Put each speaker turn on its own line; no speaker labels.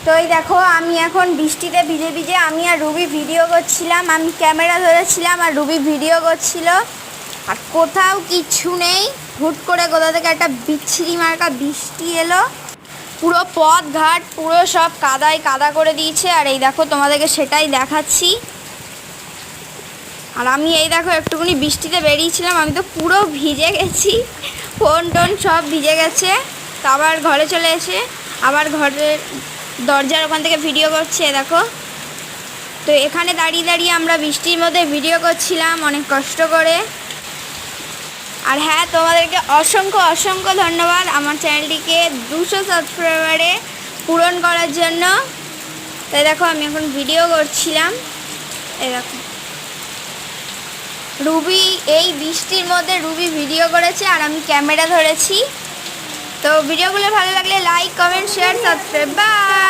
তো এই দেখো আমি এখন বৃষ্টিতে ভিজে ভিজে আমি আর রুবি ভিডিও করছিলাম। আমি ক্যামেরা ধরেছিলাম আর রুবি ভিডিও করছিল। আর কোথাও কিচ্ছু নেই, হুট করে কোথা থেকে একটা বিচ্ছিরি মার্কা বৃষ্টি এলো, পুরো পথ ঘাট পুরো সব কাদায় কাদা করে দিয়েছে। আর এই দেখো তোমাদেরকে সেটাই দেখাচ্ছি। আর আমি এই দেখো একটুখানি বৃষ্টিতে বেরিয়েছিলাম, আমি তো পুরো ভিজে গেছি, ফোন টোন সব ভিজে গেছে। তো আবার ঘরে চলে এসে আবার ঘরের দরজার ওখান থেকে ভিডিও করছে দেখো। তো এখানে দাঁড়িয়ে দাঁড়িয়ে আমরা বৃষ্টির মধ্যে ভিডিও করছিলাম অনেক কষ্ট করে। আর হ্যাঁ, তোমাদেরকে অসংখ্য অসংখ্য ধন্যবাদ আমার চ্যানেলটিকে 200 সাবস্ক্রাইবারে পূরণ করার জন্য। তাই দেখো আমি এখন ভিডিও করছিলাম। এই দেখো রুবি এই বৃষ্টির মধ্যে রুবি ভিডিও করেছে আর আমি ক্যামেরা ধরেছি। তো ভিডিওগুলো ভালো লাগলে like, comment, share, subscribe. By.